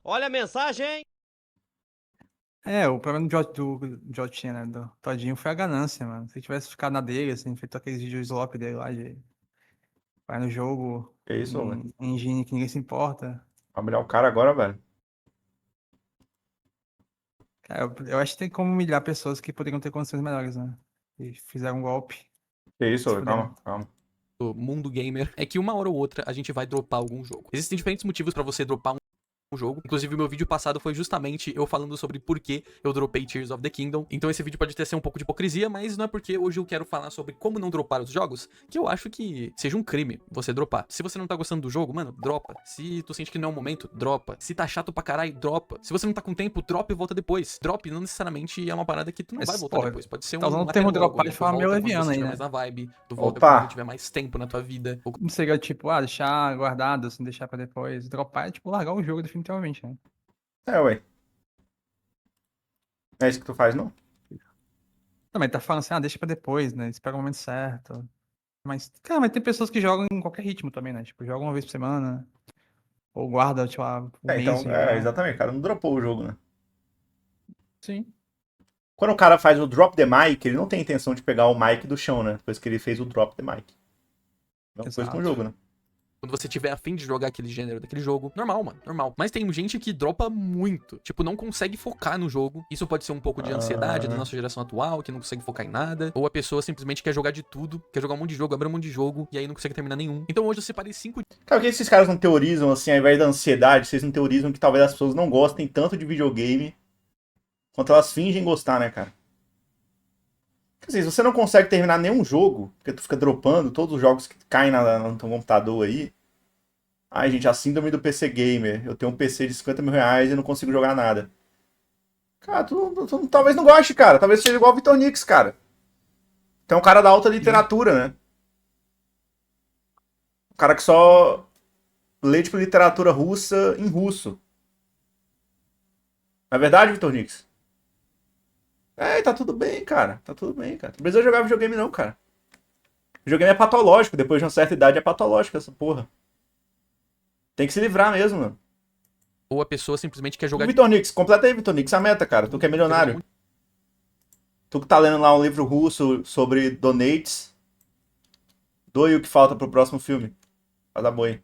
Olha a mensagem! O problema do Jotinha, né, do Todinho foi a ganância, mano. Se tivesse ficado na dele, assim, feito aqueles vídeos slop dele lá de vai no jogo, Que isso, velho? em engine que ninguém se importa. Vai humilhar o cara agora, velho. Cara, eu acho que tem como humilhar pessoas que poderiam ter condições melhores, né? E fizeram um golpe, Que isso, se velho? fuderam. Calma, calma. Do mundo gamer é que uma hora ou outra a gente vai dropar algum jogo. Existem diferentes motivos pra você dropar um jogo. Inclusive, o meu vídeo passado foi justamente eu falando sobre por que eu dropei Tears of the Kingdom. Então esse vídeo pode ter ser um pouco de hipocrisia, mas não é porque hoje eu quero falar sobre como não dropar os jogos, que eu acho que seja um crime você dropar. Se você não tá gostando do jogo, mano, dropa. Se tu sente que não é o momento, dropa. Se tá chato pra caralho, dropa. Se você não tá com tempo, dropa e volta depois. Drop não necessariamente é uma parada que tu não Mas, vai voltar porra, depois. Pode ser tá usando um o termo até logo, dropar né? de Tu forma meio volta quando leviana você aí, tiver né? mais na vibe, tu volta Opa! quando tiver mais tempo na tua vida. Ou Não seria tipo, deixar guardado, assim, deixar pra depois. Dropar é tipo largar o jogo definitivamente, né? Ué. É isso que tu faz, não? Também tá falando assim, deixa pra depois, né? Espera o momento certo. Mas, cara, mas tem pessoas que jogam em qualquer ritmo também, né? Tipo, jogam uma vez por semana. Ou guarda, tipo, um mês Então, sem jogar. exatamente. O cara não dropou o jogo, né? Sim. Quando o cara faz o drop the mic, ele não tem intenção de pegar o mic do chão, né? Depois que ele fez o drop the mic. Mesma coisa com o Exato. jogo, né? quando você tiver afim de jogar aquele gênero daquele jogo. Normal, mano, normal. Mas tem gente que dropa muito. Tipo, não consegue focar no jogo. Isso pode ser um pouco de ansiedade da nossa geração atual, que não consegue focar em nada. Ou a pessoa simplesmente quer jogar de tudo, quer jogar um monte de jogo, abre um monte de jogo, e aí não consegue terminar nenhum. Então hoje eu separei 5. Cara, por que esses caras não teorizam, assim, ao invés da ansiedade, vocês não teorizam que talvez as pessoas não gostem tanto de videogame quanto elas fingem gostar, né, cara? Quer dizer, se você não consegue terminar nenhum jogo, porque tu fica dropando todos os jogos que caem no teu computador aí. Ai, gente, a síndrome do PC Gamer. Eu tenho um PC de 50 mil reais e não consigo jogar nada. Cara, tu talvez não goste, cara. Talvez seja igual o Vitor Nix, cara. Tu é um cara da alta literatura, né? Um cara que só lê, tipo, literatura russa em russo. Não é verdade, Vitor Nix? Tá tudo bem, cara. Tá tudo bem, cara. Não precisa jogar videogame, não, cara. Videogame é patológico. Depois de uma certa idade é patológico essa porra. Tem que se livrar mesmo, mano. Ou a pessoa simplesmente quer jogar de Vitor Nix, completa aí, Vitor Nix, a meta, cara. Tu que é milionário. Tu que tá lendo lá um livro russo sobre donates. Doe o que falta pro próximo filme. Vai dar boi.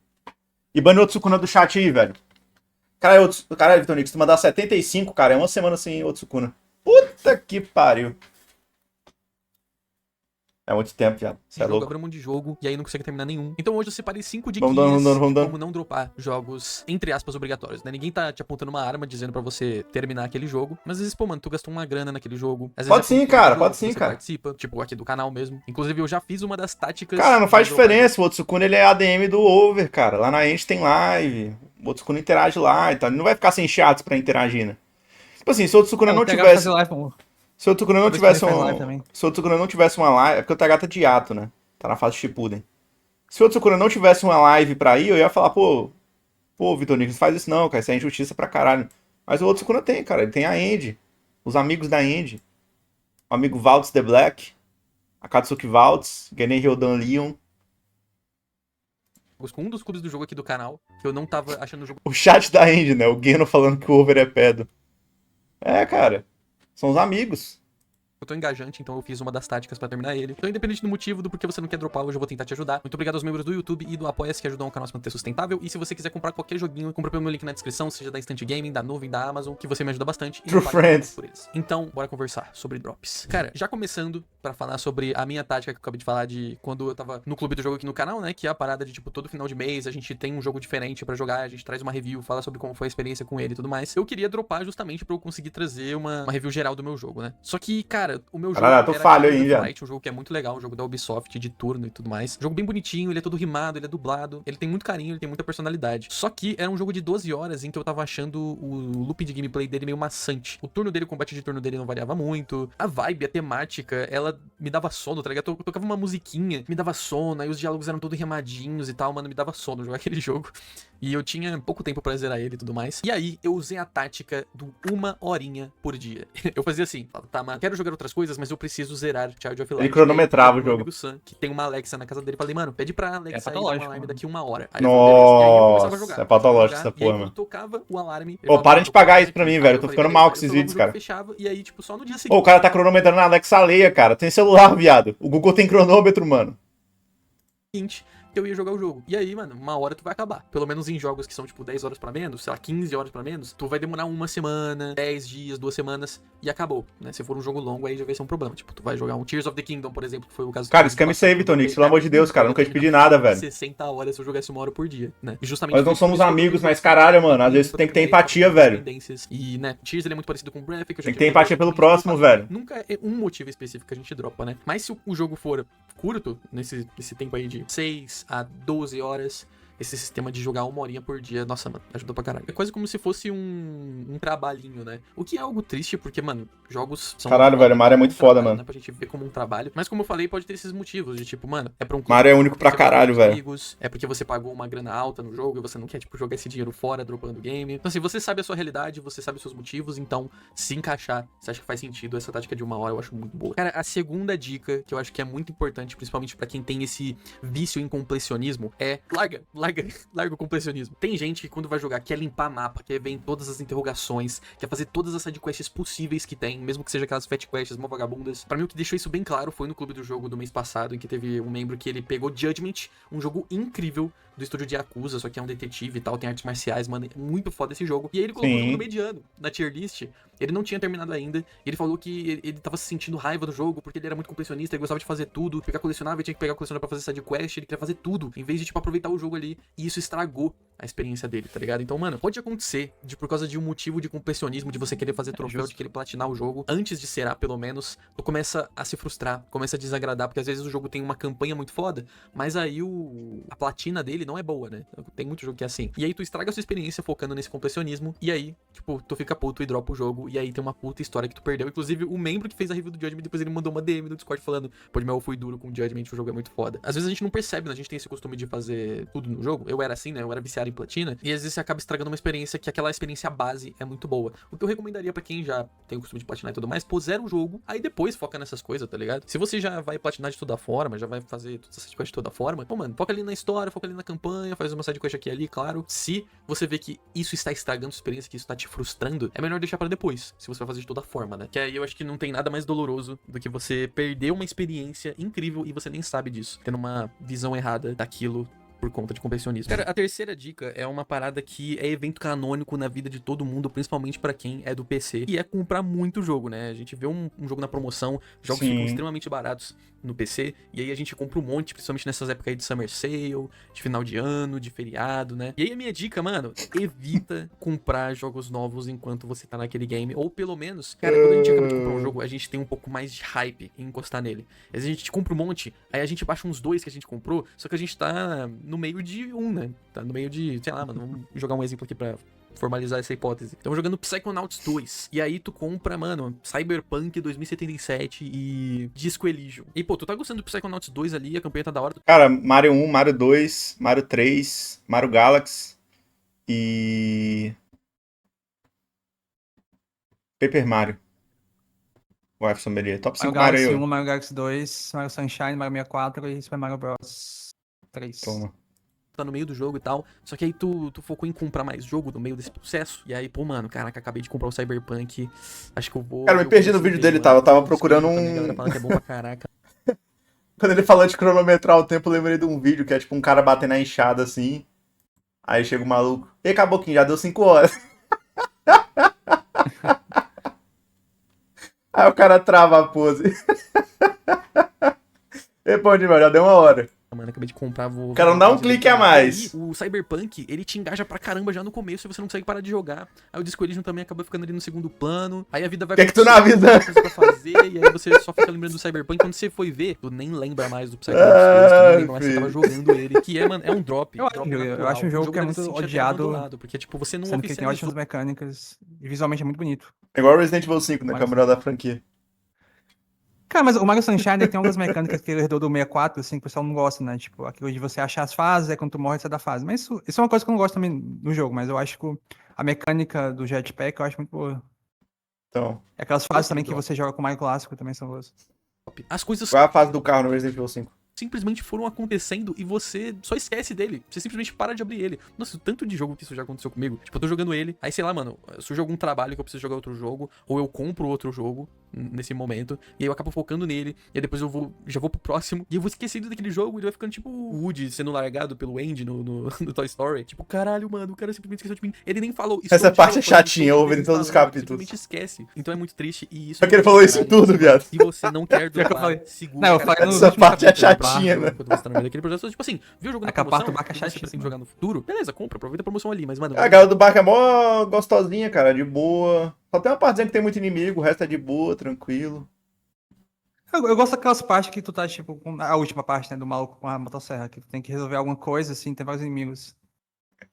E bane o Otsukuna do chat aí, velho. Caralho, Vitor Nix, tu mandar 75, cara, é uma semana sem Otsukuna. Puta que pariu. É muito tempo, viado. Você é jogo, louco. abre um monte de jogo, e aí não consegue terminar nenhum. Então hoje eu separei 5 Vamos diquinhas dando. de como não dropar jogos, entre aspas, obrigatórios, né? Ninguém tá te apontando uma arma dizendo pra você terminar aquele jogo. Mas às vezes, pô, mano, tu gastou uma grana naquele jogo. Às vezes Pode é sim, por cara, jogo pode que sim, você cara. participa, tipo aqui do canal mesmo. Inclusive, eu já fiz uma das táticas... Cara, não faz de dropar diferença. O Otsukuna ele é ADM do Over, cara. Lá na gente tem live. O Otsukuna interage lá e tal. Ele não vai ficar sem chats pra interagir, né? Tipo assim, se o Otsukuna não O TH fazer tivesse. live, pô. Se o Tsukuna não Talvez ele tivesse faz live também. Se o Tsukuna não tivesse uma live. É porque o TH tá de hiato, né? Tá na fase Shippuden. Se o Tsukuna não tivesse uma live pra ir, eu ia falar, pô, Vitor Nico, não faz isso não, cara. Isso é injustiça pra caralho. Mas o Tsukuna tem, cara. Ele tem a Andy. Os amigos da Andy. O amigo Valtz The Black. Akatsuki Valtz. Genen Ryodan Leon. jogos com um dos clubes do jogo aqui do canal, que eu não tava achando o jogo... O chat da Andy, né? O Geno falando que o Over é pedo. É, cara. São os amigos. Eu tô engajante, então eu fiz uma das táticas pra terminar ele. Então, independente do motivo do porquê você não quer dropar, hoje eu vou tentar te ajudar. Muito obrigado aos membros do YouTube e do Apoia-se que ajudam o canal a se manter sustentável. E se você quiser comprar qualquer joguinho, compra pelo meu link na descrição, seja da Instant Gaming, da Nuvem, da Amazon, que você me ajuda bastante. E True não paga nada friends. por eles. Então, bora conversar sobre drops. Cara, já começando pra falar sobre a minha tática que eu acabei de falar de quando eu tava no clube do jogo aqui no canal, né? Que é a parada de, tipo, todo final de mês a gente tem um jogo diferente pra jogar, a gente traz uma review, fala sobre como foi a experiência com ele e tudo mais. Eu queria dropar justamente pra eu conseguir trazer uma review geral do meu jogo, né? Só que, cara, o meu jogo Caralho, tô falho aí, Kingdom viado. Fight, um jogo que é muito legal, um jogo da Ubisoft, de turno e tudo mais. Um jogo bem bonitinho, ele é todo rimado, ele é dublado, ele tem muito carinho, ele tem muita personalidade. Só que era um jogo de 12 horas em que eu tava achando o loop de gameplay dele meio maçante. O turno dele, o combate de turno dele não variava muito. A vibe, a temática, ela me dava sono, tá ligado? Eu tocava uma musiquinha, me dava sono, aí os diálogos eram todos rimadinhos e tal, mano, me dava sono jogar aquele jogo. E eu tinha pouco tempo pra zerar ele e tudo mais. E aí, eu usei a tática do 1 horinha por dia. Eu fazia assim, falava, tá, mano, quero jogar outras coisas, mas eu preciso zerar Child of Light. Ele cronometrava o Meu jogo. amigo Sam, que tem uma Alexa na casa dele, falei, mano, pede pra Alexa ir dar um patológico, alarme mano. daqui 1 hora. Aí eu falei, beleza. E aí eu começava a jogar. Nossa, é patológico essa E aí, porra, quando mano. tocava o alarme... Pô, parem de pagar isso pra mim, velho. Eu tô ficando mal com esses vídeos, cara. Fechava, e aí, tipo, só no dia seguinte... Pô, o cara tá cronometrando na Alexa alheia, cara. Tem celular, viado. O Google tem cronômetro, mano. Que eu ia jogar o jogo. E aí, mano, 1 hora tu vai acabar. Pelo menos em jogos que são, tipo, 10 horas pra menos, sei lá, 15 horas pra menos, tu vai demorar 1 semana, 10 dias, 2 semanas e acabou, né? Se for um jogo longo, aí já vai ser um problema. Tipo, tu vai jogar um Tears of the Kingdom, por exemplo, que foi o caso... Cara, escama save, Tonix. Pelo amor de Deus, cara. Nunca te pedi nada, velho. 60 horas se eu jogasse 1 hora por dia, né? E justamente Nós não somos amigos, mas caralho, mano. Às vezes tu tem que ter empatia, velho. E, né, Tears ele é muito parecido com o Breath. Tem que ter empatia pelo próximo, velho. Nunca é um motivo específico que a gente dropa, né? Mas se o jogo for curto, nesse tempo aí de 6 a 12 horas, esse sistema de jogar 1 horinha por dia, nossa, mano, ajuda pra caralho. É quase como se fosse um trabalhinho, né? O que é algo triste, porque, mano, jogos são... Caralho, velho, Mario é muito foda, mano. Né, pra gente ver como um trabalho. Mas como eu falei, pode ter esses motivos, de tipo, mano, é pra um... Mario é único pra caralho, velho. Amigos, é porque você pagou uma grana alta no jogo e você não quer, tipo, jogar esse dinheiro fora, dropando o game. Então, assim, você sabe a sua realidade, você sabe os seus motivos, então, se encaixar, você acha que faz sentido, essa tática de 1 hora eu acho muito boa. Cara, a segunda dica, que eu acho que é muito importante, principalmente pra quem tem esse vício em completionismo, é larga o completionismo. Tem gente que quando vai jogar quer limpar mapa, quer ver em todas as interrogações, quer fazer todas as sidequests possíveis que tem, mesmo que seja aquelas fat quests mó vagabundas. Pra mim o que deixou isso bem claro foi no clube do jogo do mês passado, em que teve um membro que ele pegou Judgment, um jogo incrível do estúdio de Yakuza, só que é um detetive e tal, tem artes marciais, mano, é muito foda esse jogo. E aí ele colocou o jogo no mediano, na tier list. Ele não tinha terminado ainda, e ele falou que ele tava se sentindo raiva do jogo, porque ele era muito completionista, ele gostava de fazer tudo, pegar colecionável, ele tinha que pegar colecionável pra fazer sidequest, ele queria fazer tudo, em vez de, tipo, aproveitar o jogo ali, e isso estragou a experiência dele, tá ligado? Então, mano, pode acontecer, por causa de um motivo de completionismo, de você querer fazer troféu, de querer platinar o jogo, antes de zerar, pelo menos, tu começa a se frustrar, começa a desagradar, porque às vezes o jogo tem uma campanha muito foda, mas aí a platina dele não é boa, né? Tem muito jogo que é assim. E aí tu estraga a sua experiência focando nesse completionismo, e aí, tipo, tu fica puto e dropa o jogo, e aí tem uma puta história que tu perdeu. Inclusive, o membro que fez a review do Judgment, depois ele mandou uma DM no Discord falando, pô, eu fui duro com o Judgment, o jogo é muito foda. Às vezes a gente não percebe, né? A gente tem esse costume de fazer tudo no jogo. Eu era assim, né? Eu era viciado em platina, e às vezes você acaba estragando uma experiência que aquela experiência base é muito boa. O que eu recomendaria pra quem já tem o costume de platinar e tudo mais, pô, zera o jogo, aí depois foca nessas coisas, tá ligado? Se você já vai platinar de toda forma, já vai fazer todas essas coisas de toda forma, pô, mano, foca ali na história, foca ali na campanha, faz uma sidequest aqui e ali, claro. Se você vê que isso está estragando sua experiência, que isso tá te frustrando, é melhor deixar pra depois, se você vai fazer de toda forma, né? Que aí eu acho que não tem nada mais doloroso do que você perder uma experiência incrível e você nem sabe disso, tendo uma visão errada daquilo por conta de completionismo. Cara, a terceira dica é uma parada que é evento canônico na vida de todo mundo, principalmente pra quem é do PC, e é comprar muito jogo, né? A gente vê um jogo na promoção, jogos ficam extremamente baratos no PC, e aí a gente compra um monte, principalmente nessas épocas aí de Summer Sale, de final de ano, de feriado, né? E aí a minha dica, mano, evita comprar jogos novos enquanto você tá naquele game, ou pelo menos, cara, quando a gente acaba de comprar um jogo, a gente tem um pouco mais de hype em encostar nele. Às vezes a gente compra um monte, aí a gente baixa uns 2 que a gente comprou, só que a gente tá no meio de né? Tá no meio de, sei lá, mano, vamos jogar um exemplo aqui pra formalizar essa hipótese. Estamos jogando Psychonauts 2. E aí tu compra, mano, Cyberpunk 2077 e Disco Elysium. E, pô, tu tá gostando do Psychonauts 2 ali, a campanha tá da hora. Cara, Mario 1, Mario 2, Mario 3, Mario Galaxy e... Paper Mario. O F Sommelier. Top 5 Mario Mario Galaxy aí, 1, Mario Galaxy 2, Mario Sunshine, Mario 64 e Super Mario Bros 3. Toma. Tá no meio do jogo e tal, só que aí tu focou em comprar mais jogo no meio desse processo, e aí, pô, mano, caraca, acabei de comprar o Cyberpunk, acho que eu vou... Cara, eu me perdi no vídeo dele, tá? Eu tava procurando um... A galera fala que é bom pra caraca. Quando ele falou de cronometrar o tempo, eu lembrei de um vídeo que é tipo um cara batendo na enxada assim, aí chega o maluco, e acabou que já deu 5 horas. Aí o cara trava a pose. E pô, já deu 1 hora. Mano, acabei de comprar, vou... O cara não dá um clique a mais. E o Cyberpunk, ele te engaja pra caramba já no começo e você não consegue parar de jogar. Aí o Disco Elysium também acaba ficando ali no segundo plano. Aí a vida vai... Que tu não avisa? Pra fazer, e aí você só fica lembrando do Cyberpunk. Quando você foi ver, tu nem lembra mais do Psychonauts 2, tu nem lembra mais que você tava jogando ele. Que é, mano, é um drop. Eu acho um jogo que é muito odiado, porque, tipo, você não sendo que ele tem ótimas mecânicas e visualmente é muito bonito. É igual Resident Evil 5, né? Que é o melhor da franquia. Cara, mas o Mario Sunshine ele tem algumas mecânicas que ele herdou do 64, assim, que o pessoal não gosta, né? Tipo, aquilo de você achar as fases, aí quando tu morre, você dá fase. Mas isso é uma coisa que eu não gosto também no jogo, mas eu acho que a mecânica do jetpack eu acho muito boa. Então, E aquelas fases também que Drop. você joga com o Mario Clássico também são boas. As coisas qual é a fase do carro no Resident Evil 5? simplesmente foram acontecendo e você só esquece dele. Você simplesmente para de abrir ele. Nossa, o tanto de jogo que isso já aconteceu comigo. Tipo, eu tô jogando ele, aí sei lá, mano, surge algum trabalho que eu preciso jogar outro jogo, ou eu compro outro jogo nesse momento, e aí eu acabo focando nele, e aí depois já vou pro próximo, e eu vou esquecendo daquele jogo, e ele vai ficando tipo o Woody sendo largado pelo Andy no Toy Story. Tipo, caralho, mano, o cara simplesmente esqueceu de mim. Ele nem falou. Essa "Estou te parte é dropando, chatinha, estou eu ouvi em todos os desinstalando", capítulos. Simplesmente esquece. Então é muito triste, e isso... Só que ele falou isso em tudo, viado. Se você não quer Pior que eu dropar, falei. segura. Não, eu falei nos Essa últimos parte é capítulos, chatinha, barra. né? Quando você tá no meio daquele processo, tipo assim, viu o jogo na A parte do promoção, barco é e você chatíssima. pretende jogar no futuro, beleza, compra, aproveita a promoção ali, mas, mano... A galera do barco é mó gostosinha, cara, de boa. Só tem uma partezinha que tem muito inimigo, o resto é de boa, tranquilo. Eu gosto daquelas partes que tu tá, tipo, com a última parte, né, do maluco com a motosserra, que tu tem que resolver alguma coisa, assim, tem vários inimigos.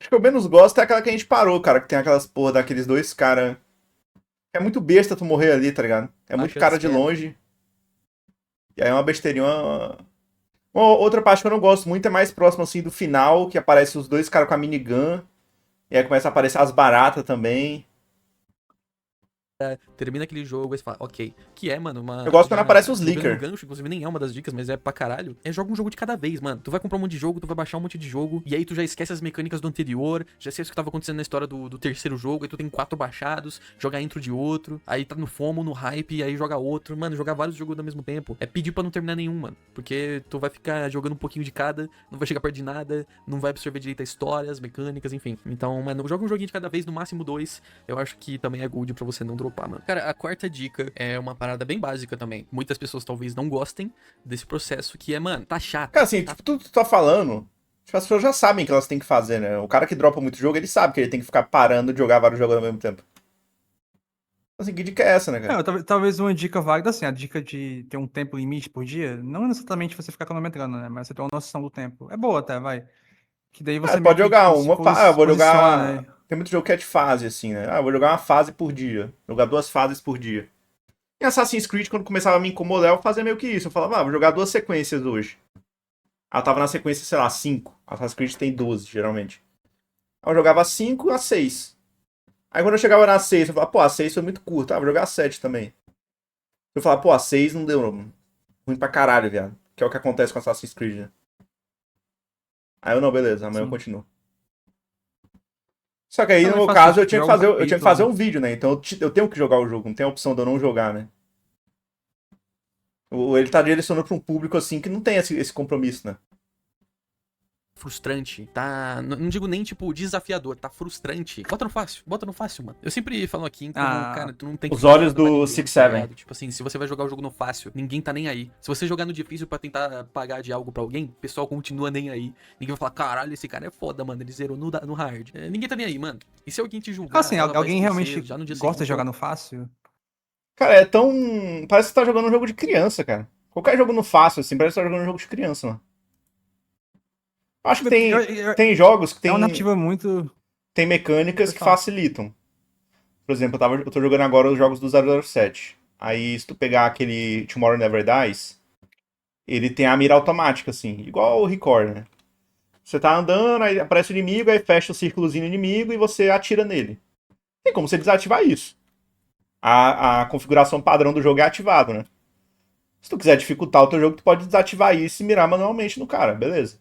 Acho que eu menos gosto é aquela que a gente parou, cara, que tem aquelas porra daqueles dois caras. É muito besta tu morrer ali, tá ligado? É muito Achas cara de que é- longe. E aí é uma besteirinha. Uma outra parte que eu não gosto muito é mais próximo, assim, do final, que aparece os dois caras com a minigun. E aí começa a aparecer as baratas também. termina aquele jogo e você fala, ok. Que é, mano, uma... Eu gosto quando aparece os pegando leaker. um gancho, inclusive nem é uma das dicas, mas é pra caralho. É joga um jogo de cada vez, mano. Tu vai comprar um monte de jogo, tu vai baixar um monte de jogo, e aí tu já esquece as mecânicas do anterior, já esquece o que tava acontecendo na história do terceiro jogo, aí tu tem 4 baixados, joga a intro de outro, aí tá no FOMO, no hype, e aí joga outro. Mano, jogar vários jogos ao mesmo tempo é pedir pra não terminar nenhum, mano. Porque tu vai ficar jogando um pouquinho de cada, não vai chegar perto de nada, não vai absorver direito a história, as mecânicas, enfim. Então, mano, joga um joguinho de cada vez, no máximo 2. Eu acho que também é good pra você não dropar, mano. Cara, a quarta dica é uma parada bem básica também. Muitas pessoas talvez não gostem desse processo, que é, mano, tá chato. Cara, assim, tipo, tu tá falando. Tipo, as pessoas já sabem o que elas têm que fazer, né? O cara que dropa muito jogo, ele sabe que ele tem que ficar parando de jogar vários jogos ao mesmo tempo. Assim, que dica é essa, né, cara? Talvez uma dica válida, assim, a dica de ter um tempo limite por dia, não exatamente você ficar cronometrando, né, mas você ter uma noção do tempo. É boa até, vai. Que daí Ah, você meio pode que, jogar tipo, se uma fase. Ah, eu vou posiciona, jogar. né? Tem muito jogo que é de fase, assim, né? Ah, eu vou jogar uma fase por dia. Jogar 2 fases por dia. Em Assassin's Creed, quando começava a me incomodar, eu fazia meio que isso. Eu falava, ah, vou jogar 2 sequências hoje. Ela tava na sequência, sei lá, 5. Assassin's Creed tem 12, geralmente. Aí eu jogava 5 a 6. Aí quando eu chegava na 6, eu falava, pô, a 6 foi muito curta. Ah, vou jogar a 7 também. Eu falava, pô, a 6 não deu ruim pra caralho, viado. Que é o que acontece com Assassin's Creed, né? Aí eu, não, beleza, amanhã eu Sim. continuo. Só que aí, no Também meu faço caso, isso, eu tinha que jogo um fazer, eu tinha que capítulo. fazer um vídeo, né? Então eu tenho que jogar o jogo, não tem a opção de eu não jogar, né? Ele tá direcionando pra um público, assim, que não tem esse compromisso, né? Frustrante, tá... Não digo nem, tipo, desafiador, tá frustrante. Bota no fácil, mano. Eu sempre falo aqui, como, cara, tu não tem que Os forçar olhos pra do ninguém, 6-7. tá ligado? Tipo assim, se você vai jogar o jogo no fácil, ninguém tá nem aí. Se você jogar no difícil pra tentar pagar de algo pra alguém, o pessoal continua nem aí. Ninguém vai falar, caralho, esse cara é foda, mano, ele zerou no hard. Ninguém tá nem aí, mano. E se alguém te julgar, Assim, ela vai alguém esquecer realmente já no dia gosta de seguinte, jogar no fácil? Cara, é tão. Parece que você tá jogando um jogo de criança, cara. Qualquer jogo no fácil, assim, parece que você tá jogando um jogo de criança, mano. Acho que tem jogos que É uma tem narrativa muito... mecânicas que Pessoal. facilitam. Por exemplo, eu tô jogando agora os jogos do 007. Aí, se tu pegar aquele Tomorrow Never Dies, ele tem a mira automática, assim, igual o Record, né? Você tá andando, aí aparece o inimigo, aí fecha o círculozinho inimigo e você atira nele. Tem como você desativar isso. A configuração padrão do jogo é ativado, né? Se tu quiser dificultar o teu jogo, tu pode desativar isso e mirar manualmente no cara, beleza.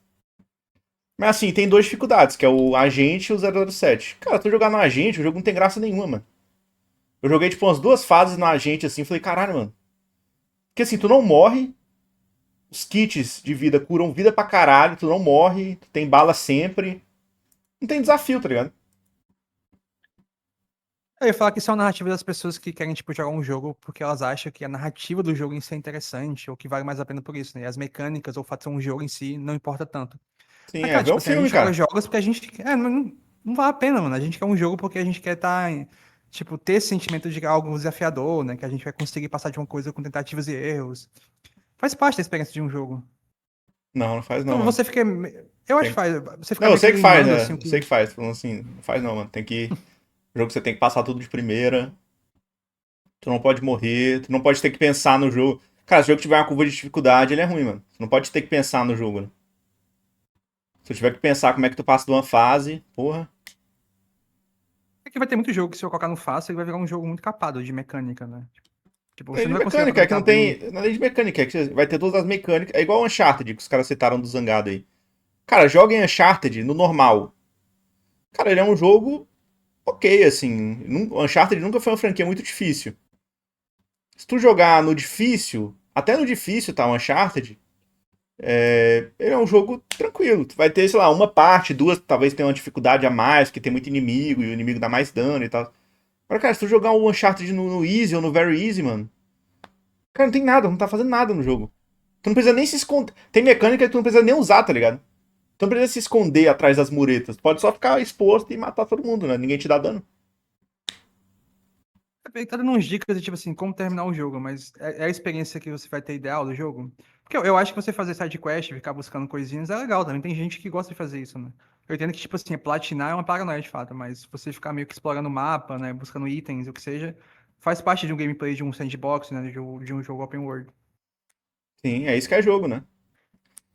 Mas assim, tem 2 dificuldades, que é o agente e o 007. Cara, tu jogar no agente, o jogo não tem graça nenhuma, mano. Eu joguei, tipo, umas 2 fases no agente, assim, falei, caralho, mano. Porque assim, tu não morre, os kits de vida curam vida pra caralho, tu não morre, tu tem bala sempre. Não tem desafio, tá ligado? Eu ia falar que isso é uma narrativa das pessoas que querem, tipo, jogar um jogo porque elas acham que a narrativa do jogo em si é interessante, ou que vale mais a pena por isso, né? E as mecânicas ou o fato de ser um jogo em si não importa tanto. Sim, Mas, é cara, ver tipo um assim, a filme, gente joga cara. jogos porque a gente... não vale a pena, mano. A gente quer um jogo porque a gente quer estar, tipo, ter esse sentimento de algo desafiador, né? Que a gente vai conseguir passar de uma coisa com tentativas e erros. Faz parte da experiência de um jogo. Não, não faz não, Então, mano. você fica... Eu acho que Tem... faz. Você fica Não, eu meio que sei que faz, limando, né? assim, o Eu sei que... que faz. Falando assim, não faz não, mano. Tem que. Jogo que você tem que passar tudo de primeira. Tu não pode morrer, tu não pode ter que pensar no jogo. Cara, se o jogo tiver uma curva de dificuldade, ele é ruim, mano. Você não pode ter que pensar no jogo, né? Se eu tiver que pensar como é que tu passa de uma fase, porra. É que vai ter muito jogo que se eu colocar no fácil, ele vai virar um jogo muito capado de mecânica, né? Tipo, Não é você de não vai conseguir mecânica, é que aproveitar não bem. tem. Não é de mecânica, é que vai ter todas as mecânicas. É igual o Uncharted, que os caras citaram do Zangado aí. Cara, joga em Uncharted no normal. Cara, ele é um jogo ok, assim. Uncharted nunca foi uma franquia muito difícil. Se tu jogar no difícil, até no difícil, tá? O Uncharted, ele é um jogo tranquilo. Tu vai ter, sei lá, uma parte, duas, talvez tenha uma dificuldade a mais, porque tem muito inimigo e o inimigo dá mais dano e tal. Agora, cara, se tu jogar o Uncharted no Easy ou no Very Easy, mano, cara, não tem nada, não tá fazendo nada no jogo. Tu não precisa nem se esconder. Tem mecânica que tu não precisa nem usar, tá ligado? Tu não precisa se esconder atrás das muretas. Tu pode só ficar exposto e matar todo mundo, né? Ninguém te dá dano. Ele tá dando uns dicas de, tipo assim, como terminar o jogo, mas é a experiência que você vai ter ideal do jogo? Porque eu acho que você fazer side quest, ficar buscando coisinhas, é legal também. Tem gente que gosta de fazer isso, né? Eu entendo que, tipo assim, platinar é uma paranoia de fato, mas você ficar meio que explorando o mapa, né? Buscando itens, o que seja, faz parte de um gameplay de um sandbox, né? De um jogo open world. Sim, é isso que é jogo, né?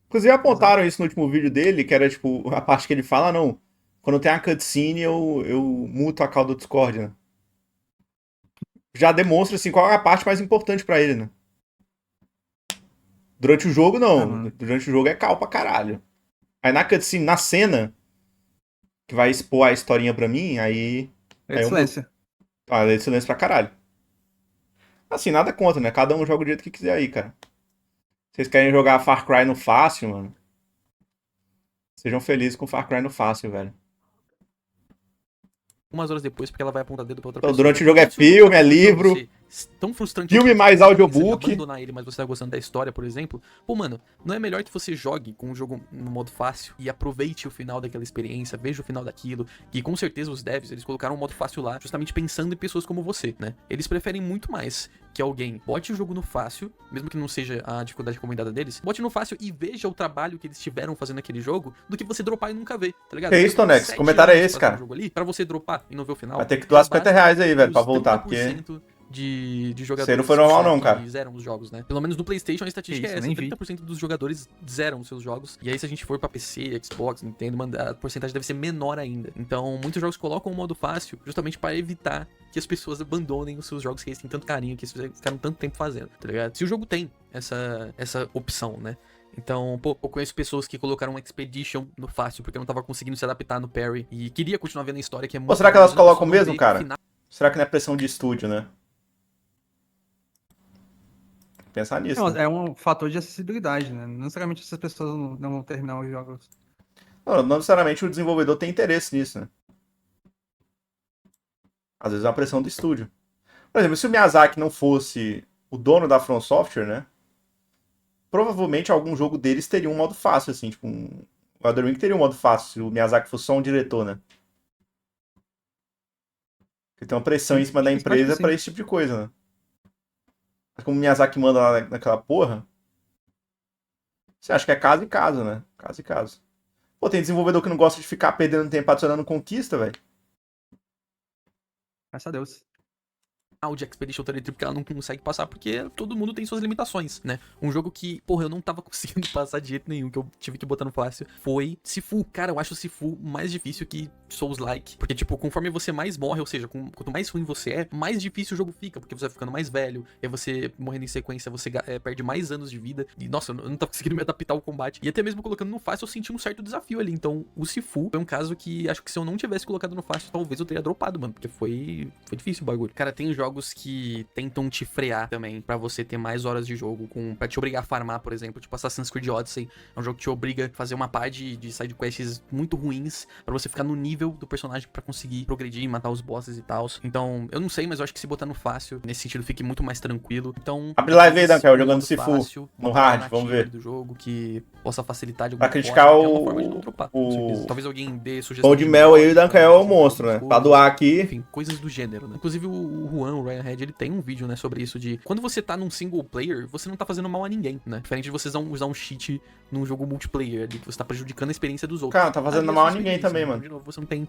Inclusive Exato. apontaram isso no último vídeo dele, que era tipo a parte que ele fala, não. Quando tem a cutscene, eu muto a call do Discord, né? Já demonstra assim qual é a parte mais importante pra ele, né? Durante o jogo, Ah, não. mano. Durante o jogo é cal pra caralho. Aí na cutscene, na cena, que vai expor a historinha pra mim, aí. É Aí de eu muto. silêncio. Ah, lei de silêncio pra caralho. Assim, nada contra, né? Cada um joga do jeito que quiser aí, cara. Vocês querem jogar Far Cry no fácil, mano? Sejam felizes com Far Cry no fácil, velho. Umas horas depois, porque ela vai apontar dedo pra outra Então, pessoa. durante o jogo é Então, se o jogo filme, tá é sendo pra livro, você tão frustrante ao filme ponto de mais você pensa em audiobook. abandonar ele, mas você tá gostando da história, por exemplo, pô, mano, não é melhor que você jogue com o jogo no modo fácil e aproveite o final daquela experiência, veja o final daquilo, que com certeza os devs, eles colocaram um modo fácil lá, justamente pensando em pessoas como você, né? Eles preferem muito mais que alguém bote o jogo no fácil, mesmo que não seja a dificuldade recomendada deles, bote no fácil e veja o trabalho que eles tiveram fazendo aquele jogo, do que você dropar e nunca ver, tá ligado? Que Você isso, ficou Tonex? Que 7 comentário é anos esse, fazendo o cara? jogo ali, pra você dropar e não ver o Vai final, ter que doar já 50 basta reais aí, velho, pra os voltar, porque 30% de isso aí jogadores não foi normal não, que cara. zeram os jogos, né? Pelo menos no PlayStation a Que estatística isso, é eu essa, nem vi. 30% dos jogadores zeram os seus jogos. E aí se a gente for pra PC, Xbox, Nintendo, a porcentagem deve ser menor ainda. Então, muitos jogos colocam o modo fácil justamente para evitar que as pessoas abandonem os seus jogos que eles têm tanto carinho, que eles ficaram tanto tempo fazendo, tá ligado? Se o jogo tem essa opção, né? Então, pô, eu conheço pessoas que colocaram um Expedition no fácil porque não tava conseguindo se adaptar no parry e queria continuar vendo a história que é Pô, muito será que boa, elas mas a colocam pessoa não mesmo, vê o cara? final. Será que não é pressão de estúdio, né? Tem que pensar nisso, né? É um fator de acessibilidade, né? Não necessariamente essas pessoas não vão terminar os jogos. Não necessariamente o desenvolvedor tem interesse nisso, né? Às vezes é uma pressão do estúdio. Por exemplo, se o Miyazaki não fosse o dono da From Software, né? Provavelmente algum jogo deles teria um modo fácil, assim, tipo o Elden Ring teria um modo fácil se o Miyazaki fosse só um diretor, né? Porque tem uma pressão em Sim, cima da eu acho que empresa pra sim. esse tipo de coisa, né? Mas como o Miyazaki manda lá naquela porra, você acha que é caso e caso, né? Caso e caso. Pô, tem desenvolvedor que não gosta de ficar perdendo tempo adicionando conquista, velho. Graças a Deus. De Expedition 33 porque ela não consegue passar porque todo mundo tem suas limitações, né? Um jogo que, porra, eu não tava conseguindo passar de jeito nenhum, que eu tive que botar no fácil, foi Sifu. Cara, eu acho o Sifu mais difícil que Souls-like, porque, tipo, conforme você mais morre, ou seja, quanto mais ruim você é, mais difícil o jogo fica, porque você vai ficando mais velho, e aí você morrendo em sequência, você perde mais anos de vida, e, nossa, eu não tava conseguindo me adaptar ao combate, e até mesmo colocando no fácil, eu senti um certo desafio ali, então, o Sifu foi um caso que, acho que se eu não tivesse colocado no fácil, talvez eu teria dropado, mano, porque foi difícil o bagulho. Cara, tem jogos que tentam te frear também, pra você ter mais horas de jogo, pra te obrigar a farmar, por exemplo, tipo Assassin's Creed Odyssey, é um jogo que te obriga a fazer uma par de side quests muito ruins, pra você ficar no nível do personagem pra conseguir progredir, matar os bosses e tal. Então, eu não sei, mas eu acho que se botar no fácil, nesse sentido, fique muito mais tranquilo. Então, Abre live aí, Dankel, um jogando modo Sifu fácil, no uma hard, alternativa vamos ver. ali do jogo que possa facilitar de Pra alguma criticar forma, é uma forma de não dropar, com certeza. o Talvez alguém dê sugestão Pão de mel aí, o mod pra Dankel é o melhorar monstro, né? algumas Pra coisas. doar aqui. Enfim, coisas do gênero, né? Inclusive o Juan, o Ryan Head, ele tem um vídeo, né, sobre isso de quando você tá num single player, você não tá fazendo mal a ninguém, né? Diferente de você usar um cheat num jogo multiplayer ali, que você tá prejudicando a experiência dos outros. Cara, não tá fazendo Ali é mal só a ninguém experiência, também, né? mano. Então, de novo, você não tem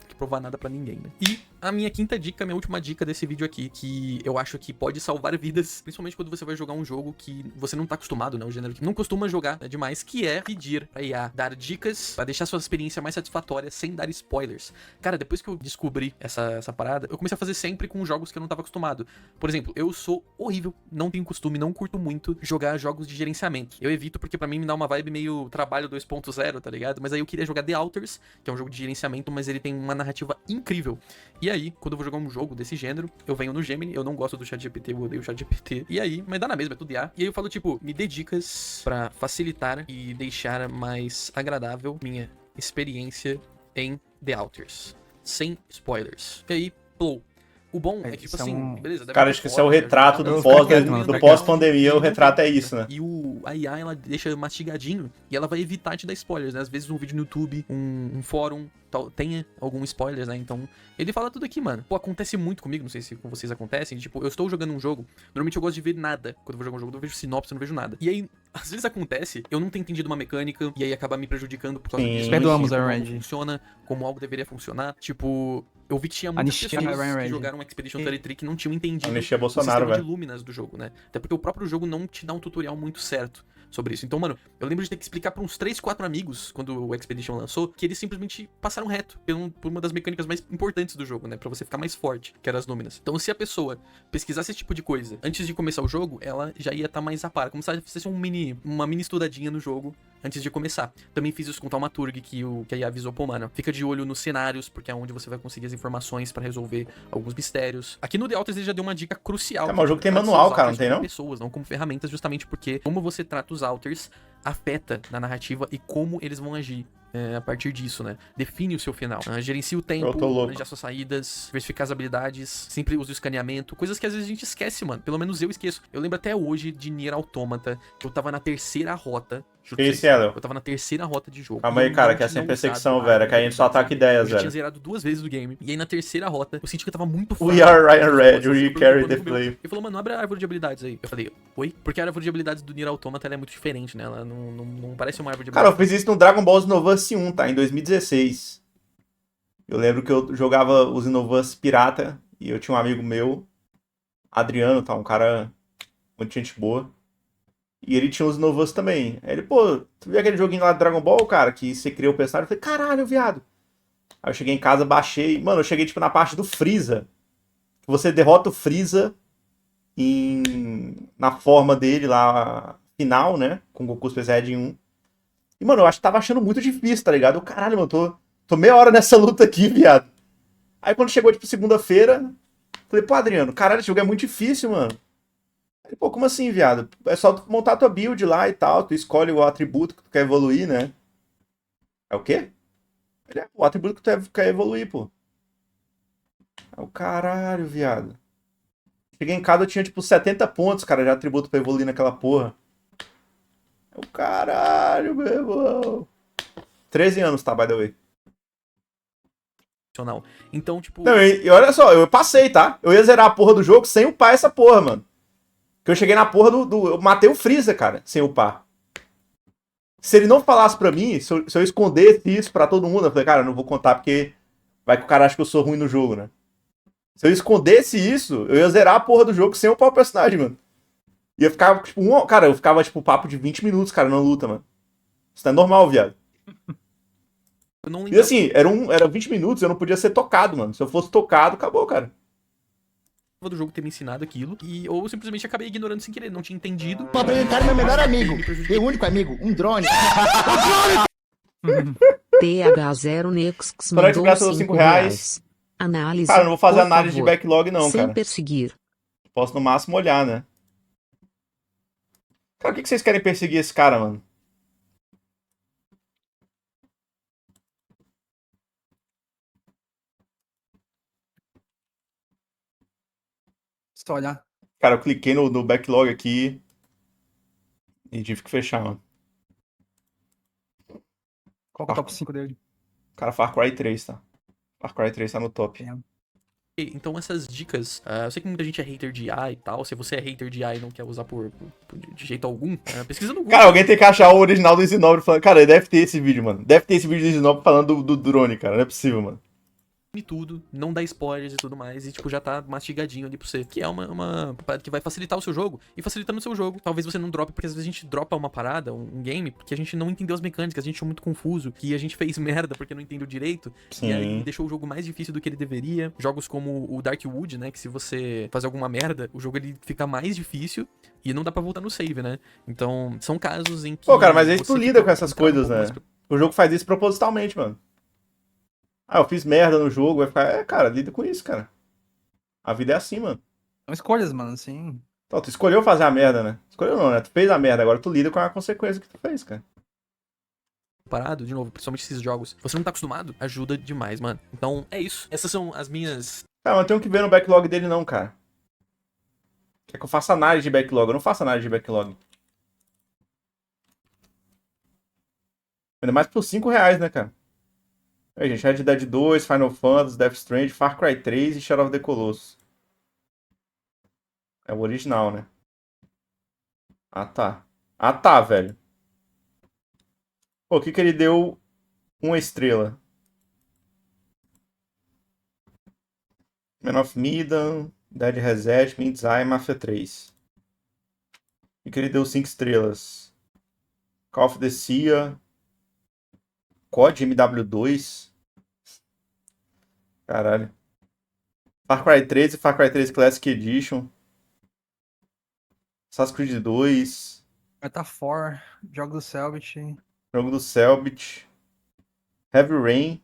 que provar nada pra ninguém, né? E a minha quinta dica, minha última dica desse vídeo aqui, que eu acho que pode salvar vidas, principalmente quando você vai jogar um jogo que você não tá acostumado, né? O gênero que não costuma jogar, né, demais, que é pedir pra IA dar dicas pra deixar sua experiência mais satisfatória sem dar spoilers. Cara, depois que eu descobri essa parada, eu comecei a fazer sempre com jogos que eu não tava acostumado. Por exemplo, eu sou horrível, não tenho costume, não curto muito jogar jogos de gerenciamento. Eu evito porque pra mim me dá uma vibe meio trabalho 2.0, tá ligado? Mas aí eu queria jogar The Alters, que é um jogo de gerenciamento, mas ele tem uma narrativa incrível. E aí, quando eu vou jogar um jogo desse gênero, eu venho no Gemini, eu não gosto do ChatGPT, eu odeio o ChatGPT. E aí, mas dá na mesma, é tudo IA. E aí eu falo, tipo, me dê dicas pra facilitar e deixar mais agradável minha experiência em The Alters. Sem spoilers. E aí, plou. O bom é que, tipo assim, beleza, deve Cara, ter acho que esse é o fotos, retrato ajudar, do mas do pós-pandemia, o retrato é isso, né? E a IA, ela deixa mastigadinho e ela vai evitar te dar spoilers, né? Às vezes um vídeo no YouTube, um fórum, tenha algum spoilers, né? Então, ele fala tudo aqui, mano. Pô, acontece muito comigo, não sei se com vocês acontecem. Tipo, eu estou jogando um jogo, normalmente eu gosto de ver nada. Quando eu vou jogar um jogo, eu vejo sinopse, eu não vejo nada. E aí, às vezes acontece, eu não ter entendido uma mecânica, e aí acaba me prejudicando por causa Sim. disso. Perdoamos, como Iron algo Red. funciona, como algo deveria funcionar. Tipo, eu vi que tinha muitas Anistia pessoas Iron que Red. jogaram Expedition 33 que não tinham entendido Anistia o Bolsonaro, sistema de velho. Luminas do jogo, né? Até porque o próprio jogo não te dá um tutorial muito certo sobre isso. Então, mano, eu lembro de ter que explicar pra uns 3, 4 amigos, quando o Expedition lançou, que eles simplesmente passaram reto por uma das mecânicas mais importantes do jogo, né? Pra você ficar mais forte, que era as Luminas. Então, se a pessoa pesquisasse esse tipo de coisa antes de começar o jogo, ela já ia estar mais a par. Como se ela fizesse uma mini estudadinha no jogo antes de começar. Também fiz isso com o Thaumaturg, que a IA avisou, pô, mano, fica de olho nos cenários, porque é onde você vai conseguir as informações pra resolver alguns mistérios. Aqui no The Alters ele já deu uma dica crucial. Mas o jogo tem Trata manual, seus cara, não alters tem como não? pessoas, não como ferramentas, justamente porque como você trata os alters afeta na narrativa e como eles vão agir. A partir disso, né? Define o seu final. Gerencie o tempo, Eu tô louco. planejar suas saídas, diversificar as habilidades, sempre use o escaneamento, coisas que às vezes a gente esquece, mano. Pelo menos eu esqueço. Eu lembro até hoje de Nier Automata, que eu tava na terceira rota. Juro pra Esse vocês, é, Léo. eu tava na terceira rota de jogo. Calma E aí, eu cara, não que é tinha sem perseguição, usado velho. Que a gente só ataca ideias, eu já tinha velho. zerado 2 vezes o game. E aí na terceira rota, eu senti que eu tava muito fraco. We are Ryan Red, Assim, we eu carry perguntei the pro meu- flame. Ele falou, mano, abre a árvore de habilidades aí. Eu falei, oi? Porque a árvore de habilidades do Nier Automata ela é muito diferente, né? Ela não parece uma árvore de Cara, eu habilidades. fiz isso no Dragon Ball Xenoverse 1, tá? Em 2016. Eu lembro que eu jogava os Xenoverse pirata e eu tinha um amigo meu, Adriano, tá? Um cara muito gente boa. E ele tinha os Xenoverse também. Aí ele, pô, tu viu aquele joguinho lá do Dragon Ball, cara, que você criou o personagem? Eu falei, caralho, viado. Aí eu cheguei em casa, baixei. Mano, eu cheguei tipo na parte do Freeza. Você derrota o Freeza na forma dele lá, final, né? Com o Goku Super Saiyajin 1. E, mano, eu tava achando muito difícil, tá ligado? Eu, caralho, mano, tô meia hora nessa luta aqui, viado. Aí quando chegou, tipo, segunda-feira, falei, pô, Adriano, caralho, esse jogo é muito difícil, mano. Aí, pô, como assim, viado? É só tu montar tua build lá e tal, tu escolhe o atributo que tu quer evoluir, né? É o quê? Ele é o atributo que tu quer evoluir, pô. É o caralho, viado. Cheguei em casa, eu tinha, tipo, 70 pontos, cara, de atributo pra evoluir naquela porra. É o caralho, meu irmão. 13 anos, tá, by the way. Então, tipo... Não, e olha só, eu passei, tá? Eu ia zerar a porra do jogo sem upar essa porra, mano. Porque eu cheguei na porra eu matei o Freeza, cara, sem upar. Se ele não falasse pra mim, se eu escondesse isso pra todo mundo, eu falei, cara, eu não vou contar porque vai que o cara acha que eu sou ruim no jogo, né? Se eu escondesse isso, eu ia zerar a porra do jogo sem upar o personagem, mano. Ia ficar, tipo, cara, eu ficava, tipo, papo de 20 minutos, cara, na luta, mano. Isso não é normal, viado. Eu não E lembro assim, era 20 minutos, eu não podia ser tocado, mano. Se eu fosse tocado, acabou, cara. do jogo ter me ensinado aquilo, ou eu simplesmente acabei ignorando sem querer, não tinha entendido. Vou apresentar meu melhor amigo, meu único amigo, um drone. TH0 Nexx Só não mandou graças aos 5 5 reais. reais. Análise, Cara, eu não vou fazer por análise de favor. backlog, não, Sem cara. perseguir. Posso no máximo olhar, né? Cara, o que vocês querem perseguir esse cara, mano? Só olhar. Cara, eu cliquei no backlog aqui e tive que fechar, mano. Qual que é o top 5 dele? Cara, Far Cry 3, tá? Far Cry 3 tá no top. Então essas dicas, eu sei que muita gente é hater de AI e tal, se você é hater de AI e não quer usar de jeito algum, pesquisa no Google. Cara, alguém tem que achar o original do Isinobre falando. Cara, deve ter esse vídeo, mano. Deve ter esse vídeo do Isinobre falando do drone, cara. Não é possível, mano. tudo, não dá spoilers e tudo mais, e tipo, já tá mastigadinho ali pra você. Que é uma parada que vai facilitar o seu jogo, e facilitando o seu jogo, talvez você não drope, porque às vezes a gente dropa uma parada, um game, porque a gente não entendeu as mecânicas, a gente é muito confuso, que a gente fez merda porque não entendeu direito, e aí Sim. deixou o jogo mais difícil do que ele deveria. Jogos como o Darkwood, né, que se você fazer alguma merda, o jogo ele fica mais difícil, e não dá pra voltar no save, né? Então, são casos em que... Pô, cara, mas aí tu você lida fica com essas um trava um coisas, pouco né? mais O jogo faz isso propositalmente, mano. Ah, eu fiz merda no jogo, vai ficar. É, cara, lida com isso, cara. A vida é assim, mano. São escolhas, mano, assim. Então, tu escolheu fazer a merda, né? Escolheu não, né? Tu fez a merda, agora tu lida com a consequência que tu fez, cara. parado, de novo, principalmente esses jogos, você não tá acostumado, ajuda demais, mano. Então, é isso. Essas são as minhas... Cara, mas eu tenho que ver no backlog dele não, cara. Quer que eu faça análise de backlog? Eu não faço análise de backlog. Ainda mais por R$5, né, cara? Aí, gente, Red Dead 2, Final Fantasy, Death Stranding, Far Cry 3 e Shadow of the Colossus. É o original, né? Ah, tá. Ah, tá, velho. Pô, o que que ele deu uma estrela? Man of Medan, Dead Reset, Mindzai, Mafia 3. O que ele deu 5 estrelas? Call of the Sea, COD MW2. Caralho. Far Cry 3 e Far Cry 3 Classic Edition. Assassin's Creed 2. Metafor, jogo do Selbit. Jogo do Cellbit. Heavy Rain.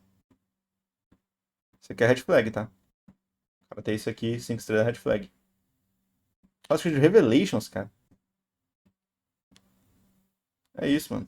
Isso aqui é Red Flag, tá? Cara, tem isso aqui, 5 estrelas Red Flag. Assassin's Creed Revelations, cara. É isso, mano.